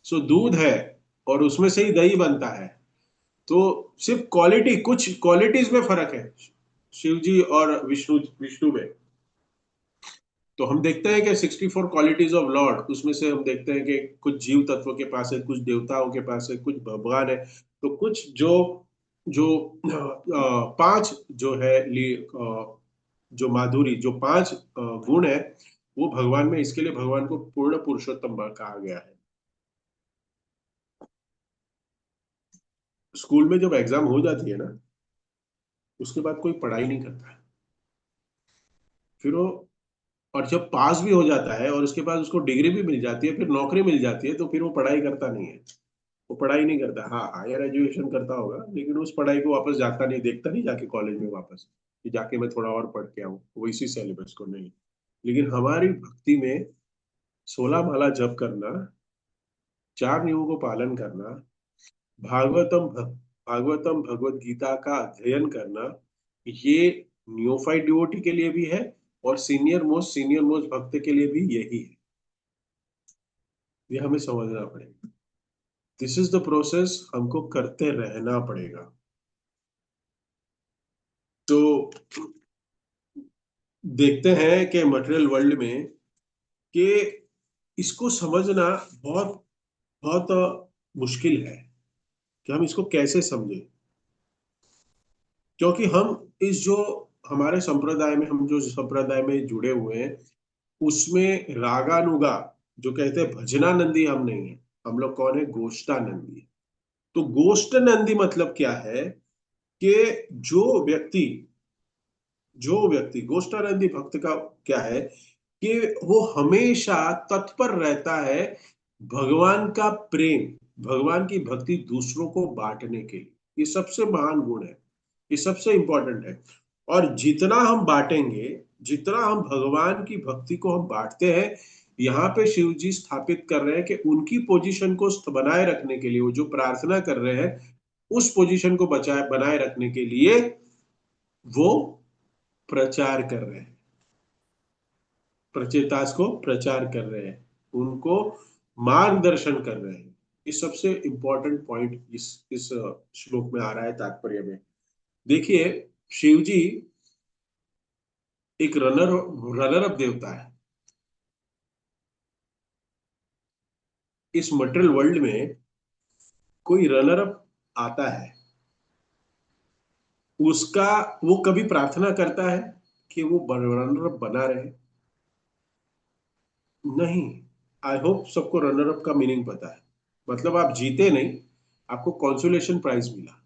सो दूध है और उसमें से ही दही बनता है। तो सिर्फ क्वालिटी, कुछ क्वालिटीज में फर्क है शिव जी और विष्णु विष्णु में। तो हम देखते हैं कि 64 क्वालिटीज ऑफ लॉर्ड, उसमें से हम देखते हैं कि कुछ जीव तत्व के पास है, कुछ देवताओं के पास है, कुछ भगवान है। तो कुछ जो जो 5 जो है जो माधुरी, जो 5 गुण है, वो भगवान में, इसके लिए भगवान को पूर्ण पुरुषोत्तम कहा गया है। स्कूल में जब एग्जाम हो जाती है ना, उसके बाद कोई पढ़ाई नहीं करता है, फिर वो, और जब पास भी हो जाता है और उसके बाद उसको डिग्री भी मिल जाती है, फिर नौकरी मिल जाती है, तो फिर वो पढ़ाई करता नहीं है। वो पढ़ाई नहीं करता, हाँ हायर एजुकेशन करता होगा, लेकिन उस पढ़ाई को वापस जाता नहीं, देखता नहीं जाके कॉलेज में वापस कि जाके मैं थोड़ा और पढ़ के आऊँ वो इसी सिलेबस को, नहीं। लेकिन हमारी भक्ति में 16 माला जप करना, 4 नियमों को पालन करना, भागवतम भागवतम भगवत गीता का अध्ययन करना, ये नियोफाइट डिवोटी के लिए भी है, और सीनियर मोस्ट भक्त के लिए भी यही है। ये हमें समझना पड़ेगा। दिस इज द प्रोसेस, हमको करते रहना पड़ेगा। तो देखते हैं कि मटेरियल वर्ल्ड में कि इसको समझना बहुत बहुत मुश्किल है कि हम इसको कैसे समझें। क्योंकि हम इस जो हमारे संप्रदाय में, हम जो संप्रदाय में जुड़े हुए हैं, उसमें रागानुगा जो कहते हैं भजनानंदी हम नहीं है। हम लोग कौन है? गोष्ठानंदी है। तो गोष्ठानंदी मतलब क्या है कि जो व्यक्ति गोष्ठानंदी भक्त का क्या है कि वो हमेशा तत्पर रहता है भगवान का प्रेम, भगवान की भक्ति दूसरों को बांटने के लिए। ये सबसे महान गुण है, ये सबसे इंपॉर्टेंट है। और जितना हम बांटेंगे, जितना हम भगवान की भक्ति को हम बांटते हैं, यहाँ पे शिव जी स्थापित कर रहे हैं कि उनकी पोजीशन को बनाए रखने के लिए, वो जो प्रार्थना कर रहे हैं उस पोजीशन को बचाए बनाए रखने के लिए वो प्रचार कर रहे हैं, प्रचेतास को प्रचार कर रहे हैं, उनको मार्गदर्शन कर रहे हैं। ये सबसे इंपॉर्टेंट पॉइंट इस श्लोक में आ रहा है, तात्पर्य में। देखिए, शिव जी एक रनर अप देवता है। इस मटेरियल वर्ल्ड में कोई रनर अप आता है, उसका वो कभी प्रार्थना करता है कि वो रनर अप बना रहे? नहीं। आई होप सबको रनर अप का मीनिंग पता है। मतलब आप जीते नहीं, आपको कॉन्सोलेशन प्राइज मिला।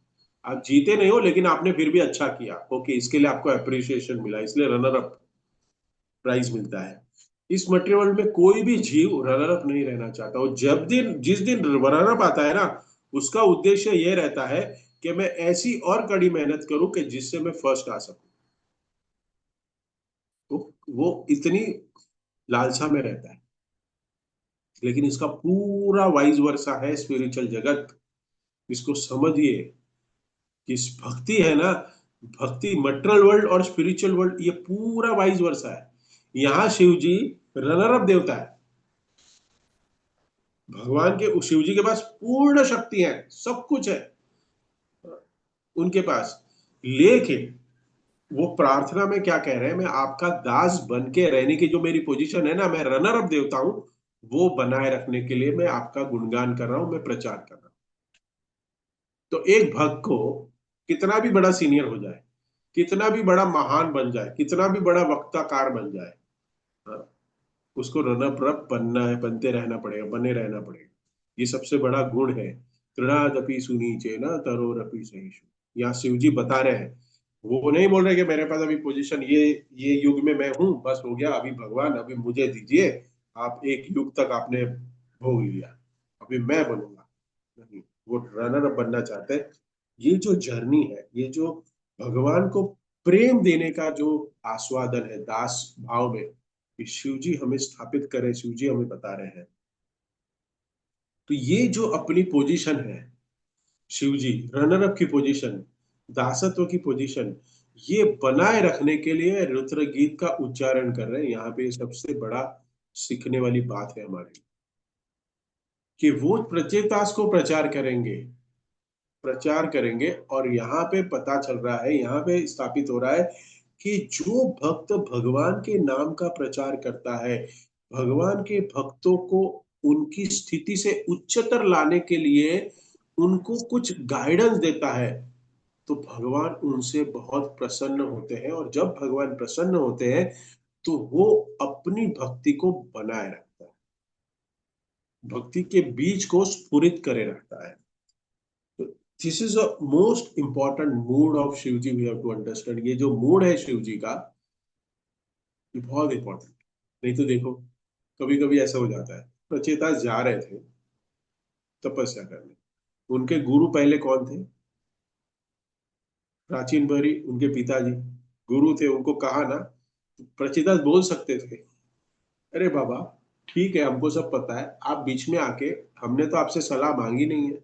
आप जीते नहीं हो, लेकिन आपने फिर भी अच्छा किया, ओके, इसके लिए आपको अप्रिसिएशन मिला, इसलिए रनर अप प्राइज मिलता है। इस मटेरियल वर्ल्ड में कोई भी जीव रनर अप नहीं रहना चाहता। और जिस दिन रनर अप आता है ना, उसका उद्देश्य यह रहता है कि मैं ऐसी और कड़ी मेहनत करूं कि जिससे मैं फर्स्ट आ सकूं। वो इतनी लालसा में रहता है। लेकिन इसका पूरा वाइज वर्सा है स्पिरिचुअल जगत। इसको समझिए कि इस भक्ति है ना, भक्ति मटेरियल वर्ल्ड और स्पिरिचुअल वर्ल्ड ये पूरा वाइज वर्सा है। यहाँ शिव जी रनर अप देवता है। भगवान के, शिव जी के पास पूर्ण शक्ति है, सब कुछ है उनके पास। लेकिन वो प्रार्थना में क्या कह रहे हैं? मैं आपका दास बन के रहने की जो मेरी पोजीशन है ना, मैं रनर अप देवता हूं, वो बनाए रखने के लिए मैं आपका गुणगान कर रहा हूं, मैं प्रचार कर रहा हूं। तो एक भक्त को कितना भी बड़ा सीनियर हो जाए, कितना भी बड़ा महान बन जाए, कितना भी बड़ा वक्ताकार बन जाए, हाँ, उसको रनअप रप बनना है, बनते रहना पड़ेगा, बने रहना पड़ेगा। ये सबसे बड़ा गुण है। तृणादपि सुनीचे न तरोरपि सहिष्णु। यहाँ शिव जी बता रहे हैं, वो नहीं बोल रहे कि मेरे पास अभी पोजीशन ये युग में मैं हूं, बस हो गया, अभी भगवान अभी मुझे दीजिए, आप एक युग तक आपने भोग लिया, अभी मैं बनूंगा। नहीं, वो रनर अप बनना चाहते हैं। ये जो जर्नी है, ये जो भगवान को प्रेम देने का जो आस्वादन है दास भाव में, ये शिव जी हमें स्थापित करे, शिव जी हमें बता रहे हैं। तो ये जो अपनी पोजीशन है, शिव जी रनर अप की पोजीशन, दासत्व की पोजीशन, ये बनाए रखने के लिए रुद्र गीत का उच्चारण कर रहे हैं। यहाँ पे सबसे बड़ा सीखने वाली बात है हमारे लिए कि वो प्रचेतास को प्रचार करेंगे, प्रचार करेंगे। और यहाँ पे पता चल रहा है, यहाँ पे स्थापित हो रहा है कि जो भक्त भगवान के नाम का प्रचार करता है, भगवान के भक्तों को उनकी स्थिति से उच्चतर लाने के लिए उनको कुछ गाइडेंस देता है, तो भगवान उनसे बहुत प्रसन्न होते हैं। और जब भगवान प्रसन्न होते हैं तो वो अपनी भक्ति को बनाए रखता है, भक्ति के बीज को स्फुरित करे रखता है। This is a most important mood of Shiv ji, we have to understand. ये जो मूड है शिव जी का, ये बहुत इंपॉर्टेंट। नहीं तो देखो, कभी कभी ऐसा हो जाता है, प्रचेता जा रहे थे तपस्या करने, उनके गुरु पहले कौन थे? प्राचीन बरी, उनके पिताजी गुरु थे। उनको कहा ना, प्रचेता बोल सकते थे, अरे बाबा ठीक है, हमको सब पता है, आप बीच में आके, हमने तो आपसे सलाह मांगी नहीं है,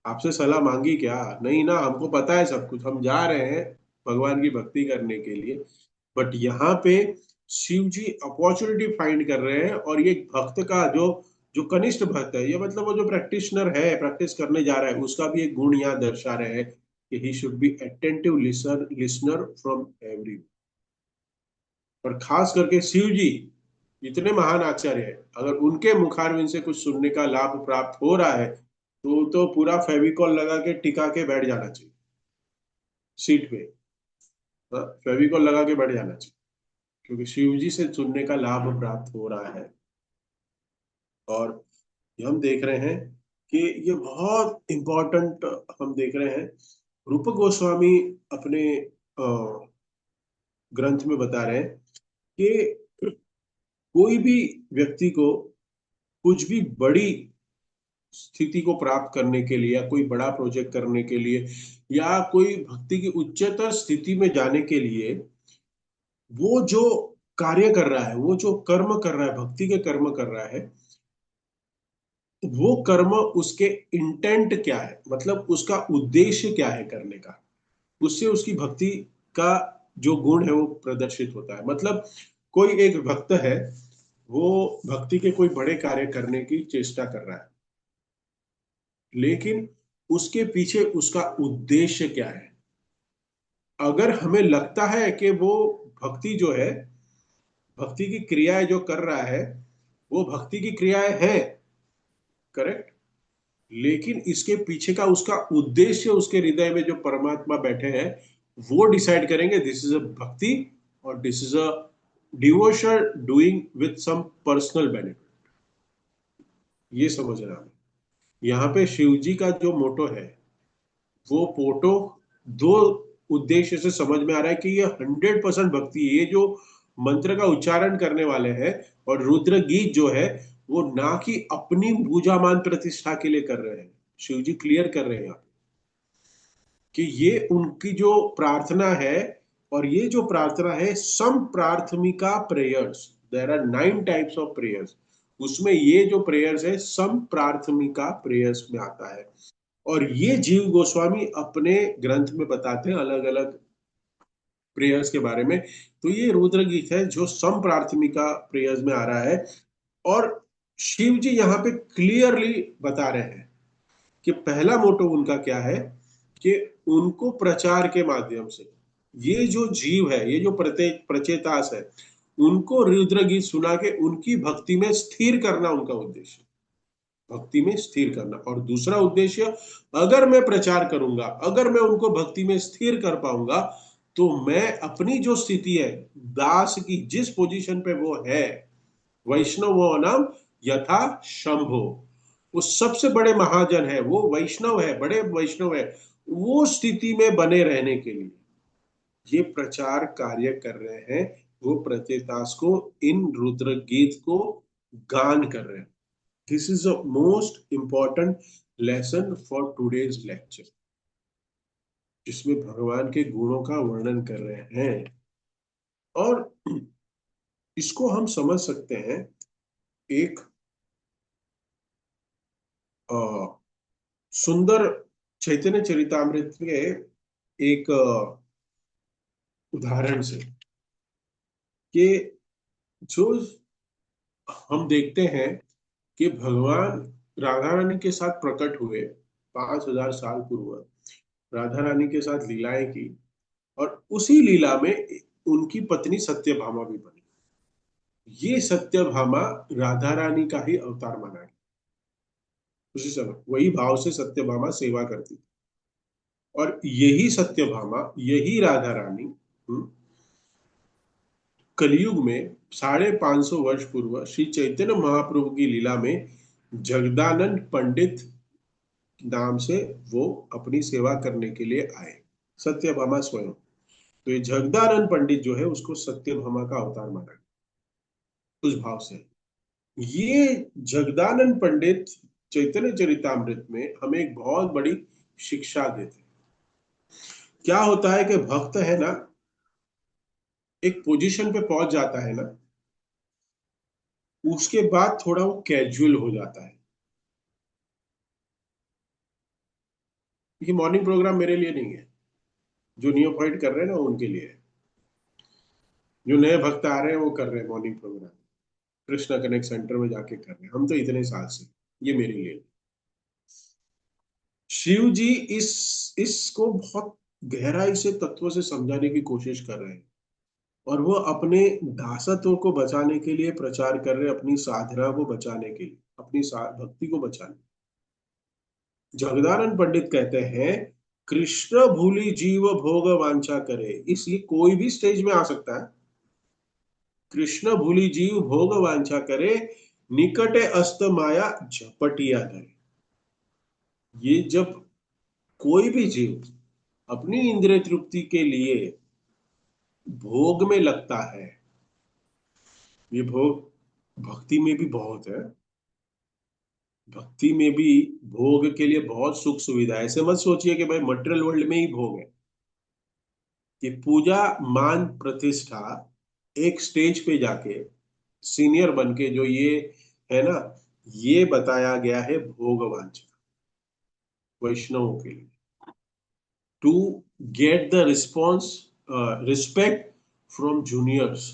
आपसे सलाह मांगी क्या? नहीं ना, हमको पता है सब कुछ, हम जा रहे हैं भगवान की भक्ति करने के लिए। बट यहाँ पे शिव जी अपॉर्चुनिटी फाइंड कर रहे हैं, और ये भक्त का जो जो कनिष्ठ भक्त है, ये मतलब वो जो प्रैक्टिशनर है, प्रैक्टिस करने जा रहा है, उसका भी एक गुण यहाँ दर्शा रहे हैं कि he should be attentive listener from every. और खास करके शिव जी इतने महान आचार्य है, अगर उनके मुखारविंद से कुछ सुनने का लाभ प्राप्त हो रहा है तो पूरा फेविकॉल लगा के टिका के बैठ जाना चाहिए सीट पे। हाँ, फेविकॉल लगा के बैठ जाना चाहिए, क्योंकि शिव जी से सुनने का लाभ प्राप्त हो रहा है। और ये हम देख रहे हैं कि ये बहुत इंपॉर्टेंट हम देख रहे हैं। रूप गोस्वामी अपने ग्रंथ में बता रहे हैं कि कोई भी व्यक्ति को कुछ भी बड़ी स्थिति को प्राप्त करने के लिए, या कोई बड़ा प्रोजेक्ट करने के लिए, या कोई भक्ति की उच्चतर स्थिति में जाने के लिए, वो जो कार्य कर रहा है, वो जो कर्म कर रहा है, भक्ति के कर्म कर रहा है, वो कर्म उसके इंटेंट क्या है, मतलब उसका उद्देश्य क्या है करने का, उससे उसकी भक्ति का जो गुण है वो प्रदर्शित होता है। मतलब कोई एक भक्त है, वो भक्ति के कोई बड़े कार्य करने की चेष्टा कर रहा है, लेकिन उसके पीछे उसका उद्देश्य क्या है। अगर हमें लगता है कि वो भक्ति जो है, भक्ति की क्रियाएं जो कर रहा है, वो भक्ति की क्रियाएं हैं, करेक्ट, लेकिन इसके पीछे का उसका उद्देश्य, उसके हृदय में जो परमात्मा बैठे हैं, वो डिसाइड करेंगे दिस इज अ भक्ति और this is a devotion doing with some personal benefit. ये समझना है। यहाँ पे शिव जी का जो मोटो है, वो फोटो दो उद्देश्य से समझ में आ रहा है कि ये 100% भक्ति है। ये जो मंत्र का उच्चारण करने वाले हैं और रुद्र गीत जो है, वो ना कि अपनी पूजामान प्रतिष्ठा के लिए कर रहे हैं। शिव जी क्लियर कर रहे हैं यहाँ कि ये उनकी जो प्रार्थना है, और ये जो प्रार्थना है some prathamika prayers, there are 9 types of prayers, उसमें ये जो प्रेयर्स है सम प्राथमिका प्रेयर्स में आता है। और ये जीव गोस्वामी अपने ग्रंथ में बताते हैं अलग अलग प्रेयर्स के बारे में। तो ये रुद्र गीत है जो सम प्राथमिका प्रेयर्स में आ रहा है। और शिव जी यहाँ पे क्लियरली बता रहे हैं कि पहला मोटो उनका क्या है, कि उनको प्रचार के माध्यम से, ये जो जीव है, ये जो प्रत्येक प्रचेतास है, उनको रुद्र गीत सुना के उनकी भक्ति में स्थिर करना उनका उद्देश्य, भक्ति में स्थिर करना। और दूसरा उद्देश्य, अगर मैं प्रचार करूंगा, अगर मैं उनको भक्ति में स्थिर कर पाऊंगा, तो मैं अपनी जो स्थिति है दास की, जिस पोजीशन पे वो है, वैष्णव वो नाम यथा शंभो, वो सबसे बड़े महाजन है, वो वैष्णव है, बड़े वैष्णव है, वो स्थिति में बने रहने के लिए ये प्रचार कार्य कर रहे हैं। वो प्रत्येतास को इन रुद्र गीत को गान कर रहे हैं। This is the most important lesson for today's lecture, जिसमें भगवान के गुणों का वर्णन कर रहे हैं। और इसको हम समझ सकते हैं एक अ, सुंदर चैतन्य चरितामृत के एक उदाहरण से, कि जो हम देखते हैं कि भगवान राधा रानी के साथ प्रकट हुए 5,000 साल पूर्व, राधा रानी के साथ लीलाएं की, और उसी लीला में उनकी पत्नी सत्यभामा भी बनी। ये सत्यभामा राधा रानी का ही अवतार माना गया। उसी समय वही भाव से सत्यभामा सेवा करती थी। और यही सत्यभामा, यही राधा रानी, कलयुग में 550 वर्ष पूर्व श्री चैतन्य महाप्रभु की लीला में जगदानंद पंडित नाम से वो अपनी सेवा करने के लिए आए, सत्यभामा स्वयं। तो ये जगदानंद पंडित जो है उसको सत्यभामा का अवतार माना गया, उस भाव से। ये जगदानंद पंडित चैतन्य चरितामृत में हमें एक बहुत बड़ी शिक्षा देते हैं। क्या होता है कि भक्त है ना, एक पोजीशन पे पहुंच जाता है ना, उसके बाद थोड़ा वो कैजुअल हो जाता है। ये मॉर्निंग प्रोग्राम मेरे लिए नहीं है, जो नियोफाइट कर रहे हैं ना उनके लिए है। जो नए भक्त आ रहे हैं वो कर रहे हैं morning programme, Krishna connect centre में जाके कर रहे हैं। हम तो इतने साल से, ये मेरे लिए। शिव जी इसको बहुत गहराई से, तत्व से समझाने की कोशिश कर रहे हैं और वो अपने दासत्व को बचाने के लिए प्रचार कर रहे, अपनी साधना को बचाने के लिए, अपनी भक्ति को बचाने। जगदानंद पंडित कहते हैं, कृष्ण भूली जीव भोग वांछा करे। इसलिए कोई भी स्टेज में आ सकता है। कृष्ण भूली जीव भोग वांछा करे, निकटे अस्त माया झपटिया धरे। ये जब कोई भी जीव अपनी इंद्रिय तृप्ति के लिए भोग में लगता है, ये भोग भक्ति में भी बहुत है। भक्ति में भी भोग के लिए बहुत सुख सुविधा है। ऐसे मत सोचिए कि भाई मटेरियल वर्ल्ड में ही भोग है। ये पूजा, मान, प्रतिष्ठा, एक स्टेज पे जाके सीनियर बन के जो ये है ना, ये बताया गया है भोग वांछा वैष्णवों के लिए, to get the response, respect from juniors,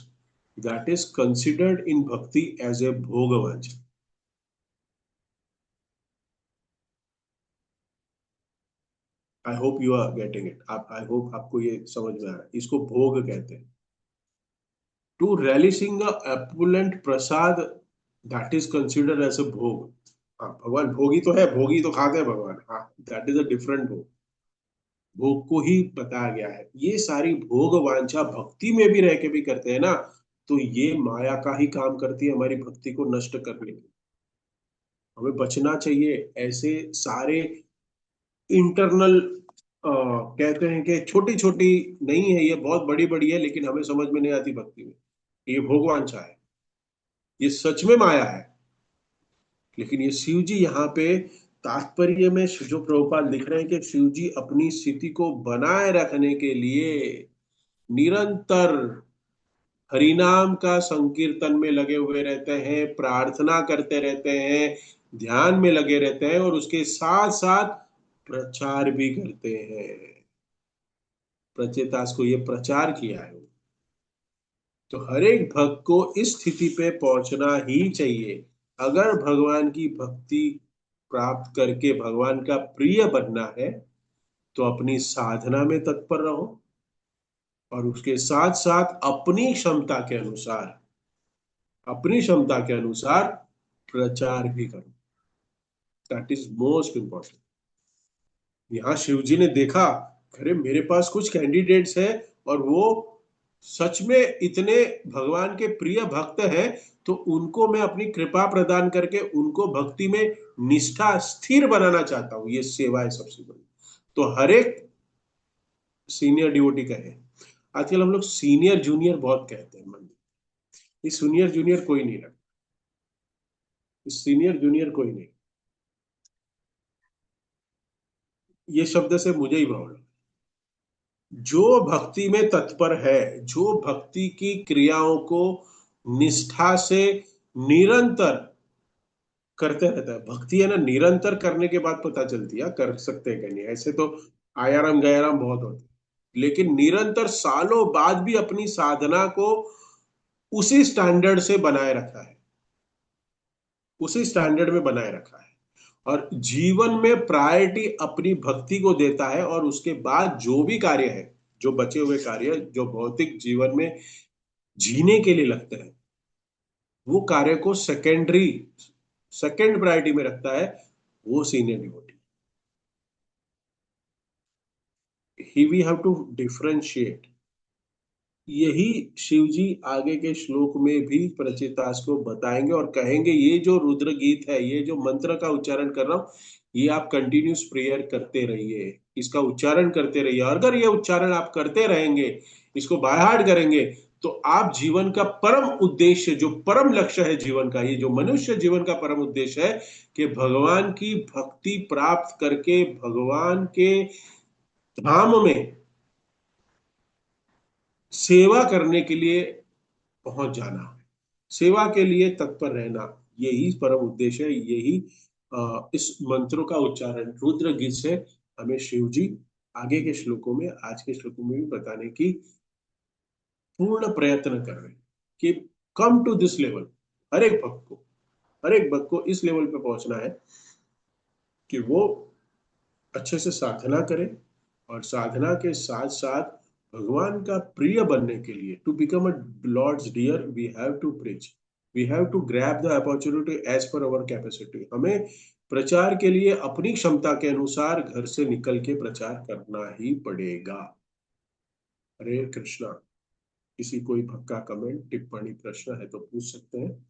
that is considered in bhakti as a bhog vancha. I hope you are getting it. आप, आई होप आपको ये समझ में आ रहा है। इसको भोग कहते हैं। To relishing the opulent prasad, that is considered as a bhog. हाँ, भगवान भोगी तो है, भोगी तो खाते हैं भगवान, हाँ, दैट इज अ डिफरेंट भोग। भोग को ही बताया गया है। ये सारी भोग वांछा भक्ति में भी रह के भी करते हैं ना, तो ये माया का ही काम करती है हमारी भक्ति को नष्ट करने की। हमें बचना चाहिए ऐसे सारे इंटरनल, कहते हैं कि छोटी छोटी नहीं है, ये बहुत बड़ी बड़ी है, लेकिन हमें समझ में नहीं आती भक्ति में। ये भोगवांछा है, ये सच में माया है। लेकिन ये शिव जी यहाँ पे तात्पर्य में जो प्रभुपाद लिख रहे हैं कि शिव जी अपनी स्थिति को बनाए रखने के लिए निरंतर हरिनाम का संकीर्तन में लगे हुए रहते हैं, प्रार्थना करते रहते हैं, ध्यान में लगे रहते हैं, और उसके साथ साथ प्रचार भी करते हैं। प्रचेतास को ये प्रचार किया है। तो हर एक भक्त को इस स्थिति पे पहुंचना ही चाहिए। अगर भगवान की भक्ति प्राप्त करके भगवान का प्रिय बनना है, तो अपनी साधना में तत्पर रहो, और उसके साथ साथ अपनी क्षमता के अनुसार प्रचार भी करो। That is most important. यहाँ शिव जी ने देखा, अरे मेरे पास कुछ कैंडिडेट्स हैं और वो सच में इतने भगवान के प्रिय भक्त हैं, तो उनको मैं अपनी कृपा प्रदान करके उनको भक्ति में निष्ठा स्थिर बनाना चाहता हूँ। ये सेवा है सबसे बड़ी। तो हर एक सीनियर डिवोटी का है। आजकल हम लोग सीनियर जूनियर बहुत कहते हैं मंदिर। ये सीनियर जूनियर कोई नहीं रखता, सीनियर जूनियर कोई नहीं। ये शब्द से मुझे ही प्रॉब्लम। जो भक्ति में तत्पर है, जो भक्ति की क्रियाओं को निष्ठा से निरंतर करते रहता है, भक्ति है ना, निरंतर करने के बाद पता चलती है कर सकते हैं कि नहीं। ऐसे तो आयाराम गयाराम बहुत होते हैं, लेकिन निरंतर सालों बाद भी अपनी साधना को उसी स्टैंडर्ड से बनाए रखा है, उसी स्टैंडर्ड में बनाए रखा है, और जीवन में प्रायोरिटी अपनी भक्ति को देता है, और उसके बाद जो भी कार्य है, जो बचे हुए कार्य जो भौतिक जीवन में जीने के लिए लगते हैं, वो कार्य को सेकेंड प्रायोरिटी में रखता है। वो senior devotee. He we have to differentiate. यही शिव जी आगे के श्लोक में भी प्रचितास को बताएंगे और कहेंगे, ये जो रुद्र गीत है, ये जो मंत्र का उच्चारण कर रहा हूं, ये आप कंटिन्यूस प्रेयर करते रहिए, इसका उच्चारण करते रहिए। अगर ये उच्चारण आप करते रहेंगे, इसको बाय हार्ट करेंगे, तो आप जीवन का परम उद्देश्य, जो परम लक्ष्य है जीवन का, ये जो मनुष्य जीवन का परम उद्देश्य है कि भगवान की भक्ति प्राप्त करके भगवान के धाम में सेवा करने के लिए पहुंच जाना, सेवा के लिए तत्पर रहना, यही परम उद्देश्य है। यही इस मंत्रों का उच्चारण रुद्र गीत से हमें शिव जी आगे के श्लोकों में, आज के श्लोकों में भी बताने की पूर्ण प्रयत्न कर रहे हैं कि कम टू दिस लेवल। हर एक भक्त को, हर एक भक्त को इस लेवल पे पहुंचना है कि वो अच्छे से साधना करे, और साधना के साथ साथ भगवान का प्रिय बनने के लिए, to become a lord's dear, we have to preach, we have to grab the opportunity as per our capacity. हमें प्रचार के लिए अपनी क्षमता के अनुसार घर से निकल के प्रचार करना ही पड़ेगा। हरे कृष्णा। किसी कोई भक्का कमेंट, टिप्पणी, प्रश्न है तो पूछ सकते हैं।